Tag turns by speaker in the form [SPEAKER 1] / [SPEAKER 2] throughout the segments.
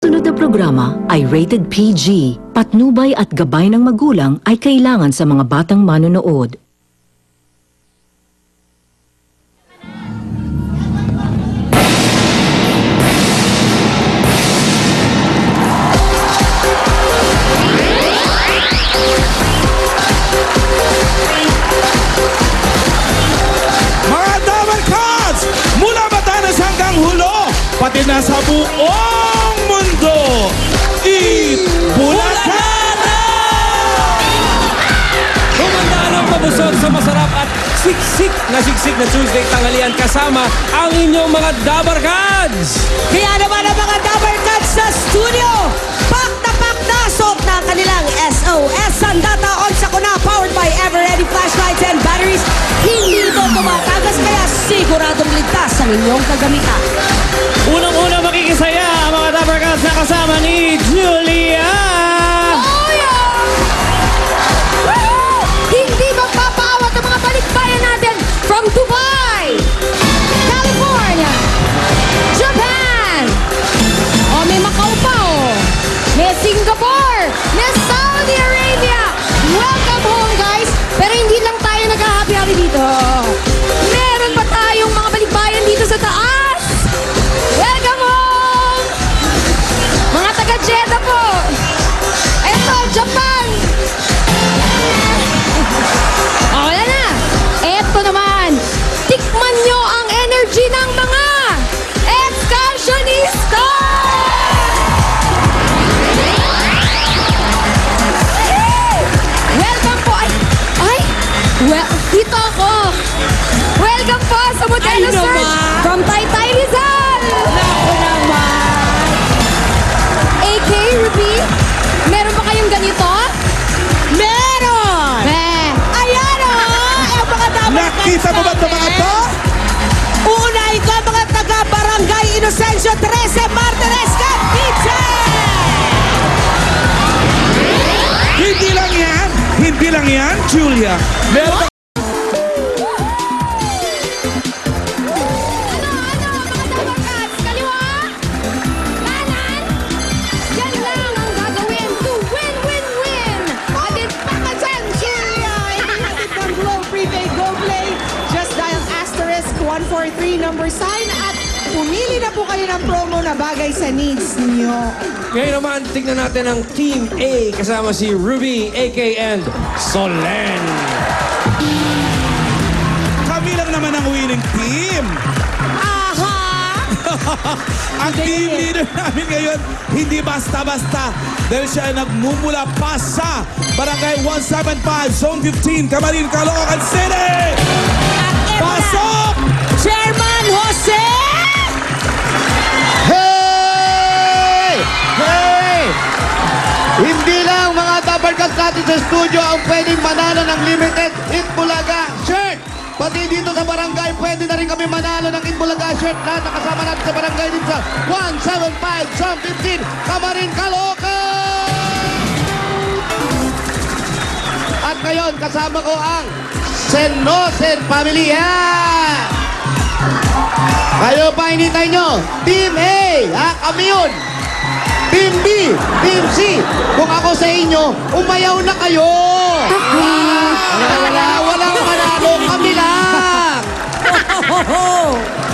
[SPEAKER 1] Sunod na programa ay rated PG. Patnubay at gabay ng magulang ay kailangan sa mga batang manonood.
[SPEAKER 2] Mga Dabar Cats! Mula Batanes hanggang Hulo, pati na sa buong mundo, Bulacan!
[SPEAKER 3] Kumandalang mabusog sa masarap at siksik na Tuesday tanghalian kasama ang inyong mga Dabar Cats!
[SPEAKER 4] Kaya naman ang mga Dabar Cats sa studio, pak na sok na ang kanilang SOS Sandata on sa kuna, powered by Ever-Ready flashlights and batteries. Hindi ito tumatagas kaya siguradong ligtas ang inyong kagamitan.
[SPEAKER 3] Unang-una makikisaya ang mga Dabar Cats na kasama ni Julia!
[SPEAKER 4] Oh, yeah! Woo! Hindi magpapaawat ang mga balikbayan natin from Dubai, California, Japan, may Macau pa, may Singapore, may Saudi Arabia. Welcome home, guys! Pero hindi lang tayo nag-happy-happy dito. Meron pa tayong mga balikbayan dito sa taas. Welcome home! Mga taga-Jeddah po. Eto, Japan. Wala na. Eto naman. Tikman nyo ang energy ng mga excursionista. Welcome po. Dito ako. Welcome po sa Modelo Search from Taytay Rizal. Naku naman. AK Ruby, meron ba kayong ganito? Meron! Ayan o! Ang mga dapat
[SPEAKER 2] Nakita mo ba ito mga to?
[SPEAKER 4] Uunahin ko ang mga taga-Barangay Inocencio 13 Martires Cavite!
[SPEAKER 2] Hindi lang yan, Julia. Meron ba?
[SPEAKER 4] Kaliwa! Kanan! Yan lang ang gagawin to win-win-win! Atin pa ka dyan, Julia!
[SPEAKER 5] Hatid ng Globe Prepaid Go Play. Just dial asterisk 143 number sign at pumili na po kayo ng promo na bagay sa needs niyo.
[SPEAKER 3] Ngayon naman, tignan natin ang Team A kasama si Ruby, AK, and Solen.
[SPEAKER 2] Kami lang naman ang winning team.
[SPEAKER 4] Aha!
[SPEAKER 2] Ang team leader namin ngayon, hindi basta-basta. Dahil siya ay nagmumula pa sa Barangay 175, Zone 15, Camarin, Caloocan City! Pasok!
[SPEAKER 4] Chairman Jose!
[SPEAKER 6] Hey! Hey! Hindi lang mga Dabar Cats natin sa studio ang pwedeng manalo ng limited Itbulaga shirt. Pati dito sa barangay, pwede na rin kami manalo ng Itbulaga shirt na nakasama natin sa barangay dito sa 175, Zone 15, Camarin, Caloocan! At ngayon, kasama ko ang Senosen family. Yan! Kayo pa hinintay nyo. Team A, kami yun. Team B, Team C. Kung ako sa inyo, umayaw na kayo. Walang manalo, kami lang.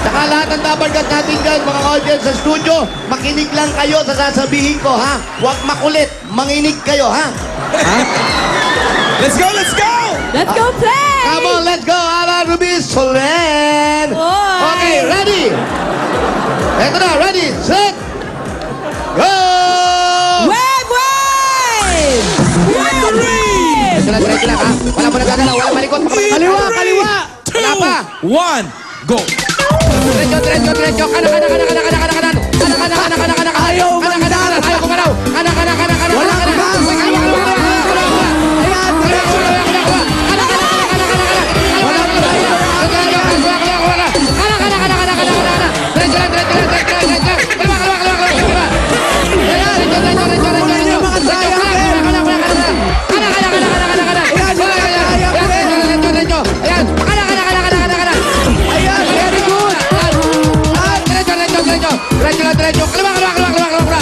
[SPEAKER 6] Saka lahat ng Dabar Cats natin dyan, mga audience sa studio, makinig lang kayo sa sasabihin ko, ha? Huwag makulit, manginig kayo, ha?
[SPEAKER 2] Let's go, let's go!
[SPEAKER 4] Let's go play!
[SPEAKER 6] Come on, let's go, Ala Ruby Solen.
[SPEAKER 4] Oy!
[SPEAKER 6] Okay, ready? Eto na, ready, set, go!
[SPEAKER 4] Wave, wave!
[SPEAKER 6] Ito lang, diretso lang, ha? Wala mo nagagalaw, wala malikot. Kaliwa, kaliwa! Wala pa!
[SPEAKER 2] 1, go!
[SPEAKER 6] Diretso, diretso, diretso. Kanan, kanan, kanan, kanan, kanan, kanan. Kanan, kanan, kanan, kanan, kanan. Ayaw, kanan, kanan, kanan. Ayaw kumaraw. Kanan, kanan, kanan, kanan. Wala ka ba? Ayan, diretso. Kanan, kanan, kanan, kanan, kanan. Wala ka ba? Kanan, kanan, kanan, kanan, kanan. Diretso lang, diretso lang, diretso lang, diretso lang. Kaliwa, kaliwa, kaliwa, kaliwa. Ayan, diretso, diretso, diretso, diretso. Kanan, kanan, kanan, kanan, kanan. Kanan, kanan, kanan, kanan, kanan, kanan. Ayan, diretso, diretso. Ayan, kanan, kanan, kanan, kanan, kanan. Ayan, very good. Diretso, diretso, diretso. Diretso lang, diretso. Kaliwa, kaliwa, kaliwa, kaliwa, kaliwa.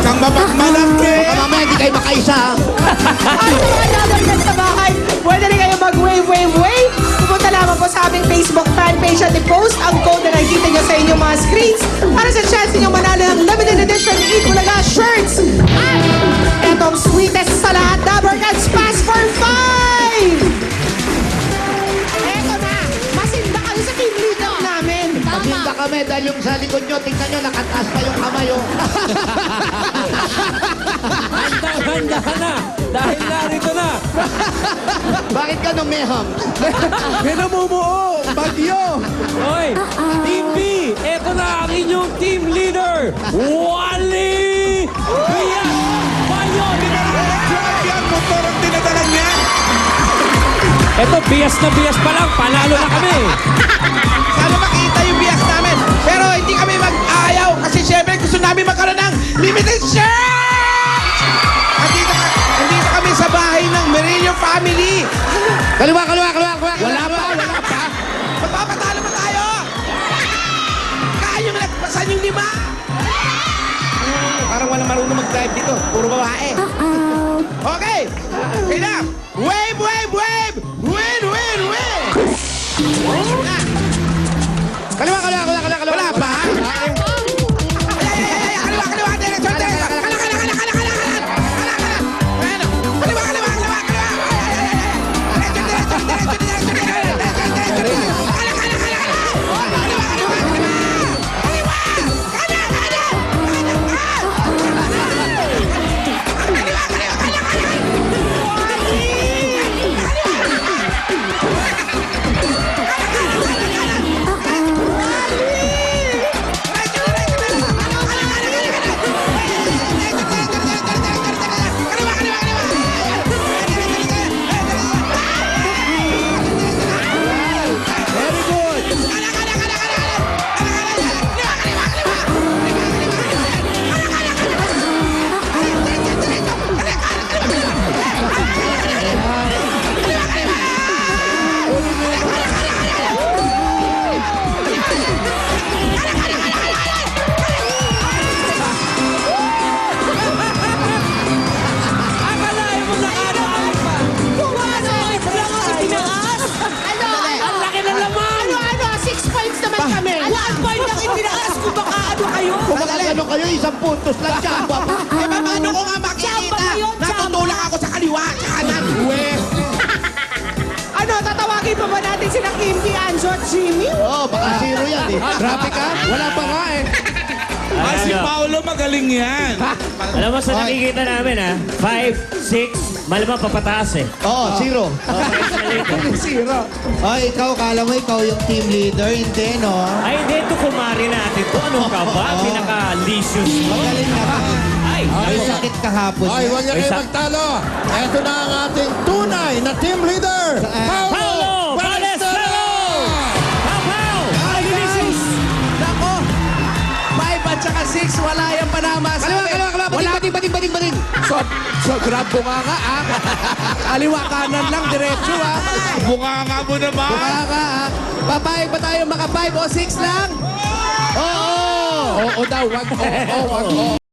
[SPEAKER 2] kang mapagmalaki.
[SPEAKER 6] Baka mamaya hindi kayo makaisa.
[SPEAKER 5] At mga dabarkas sa bahay, pwede rin kayo mag-wave. Pupunta lamang po sa aming Facebook fan page at i-post ang code na nakikita nyo sa inyong mga screens para sa chance ninyong manalo ng limited edition Eat Bulaga shirts. At etong sweetest sa lahat, Dabarkas Pass for 5! Eto na, masinda kayo sa team leader namin.
[SPEAKER 6] Masinda kami dahil yung sa likod nyo, tingnan nyo, nakataas pa yung kamay. Oh.
[SPEAKER 3] Handa ka na. Dahil narito na.
[SPEAKER 6] Bakit ka numeham?
[SPEAKER 2] May namumuo. Bagyo.
[SPEAKER 3] Hoy, Team B, eto na ang inyong team leader, Wally Bias Bayon.
[SPEAKER 2] Grabe ang motor ang dinadala niya.
[SPEAKER 3] Eto, bias na bias pa lang, panalo na kami.
[SPEAKER 2] Sana makita yung biyak namin. Pero hindi kami mag-ayaw kasi syempre gusto namin magkaroon ng limited shirt! Andito kami sa bahay ng Merillo family.
[SPEAKER 6] Kaliwa.
[SPEAKER 2] Wala pa. Magpapatalo pa tayo. Kaya yung nagpasan yung 5. Parang walang marunong mag-drive dito. Puro babae. Okay. Enough. Wave. Win.
[SPEAKER 6] Kaliwa.
[SPEAKER 2] Wala pa? Kaliwa. Diretso.
[SPEAKER 3] Akalain mo nakadaan pa. Ang laki ng laman.
[SPEAKER 5] Ano, 6 points naman kami.
[SPEAKER 4] 1 point lang itinaas ko baka ano kayo.
[SPEAKER 6] Kung magkano kayo, 1 puntos lang siya.
[SPEAKER 2] Eh, paano ko nga makikita? Natutulak ako sa kaliwa at kanan.
[SPEAKER 5] Ano, tatawagin pa ba natin sila Kimby, Anjo at Jimmy?
[SPEAKER 6] Oo, baka zero yan eh. Grabe ka? Wala pa nga eh.
[SPEAKER 2] Si Paolo magaling yan.
[SPEAKER 7] Alam mo sa nakikita namin ha, 5, 6, malamang papataas eh.
[SPEAKER 6] Oo, zero. Ay, ikaw, kala mo ikaw yung team leader. Hindi, no?
[SPEAKER 7] Ay, hindi ito kumari natin. Ito ano ka ba? Pinaka-licious mo.
[SPEAKER 6] Magaling na ka.
[SPEAKER 7] Ay,
[SPEAKER 6] May sakit kahapon.
[SPEAKER 8] Ay, huwag niya
[SPEAKER 7] May
[SPEAKER 8] kayo
[SPEAKER 7] sak-
[SPEAKER 8] magtalo. Ito na ang ating tunay na team leader.
[SPEAKER 7] Paulo Balestero! Papaw! Ay, delicious!
[SPEAKER 2] Nako, 5 at saka 6, wala yung panama sa
[SPEAKER 6] Kaliwa. Bating.
[SPEAKER 2] So, grab bunganga ah. Kaliwa kanan lang, diretso ah. Bunganga mo naman.
[SPEAKER 6] Baka, papayag ba tayo maka 5 o 6 lang? Oo!
[SPEAKER 8] Oo daw, wag. Oo.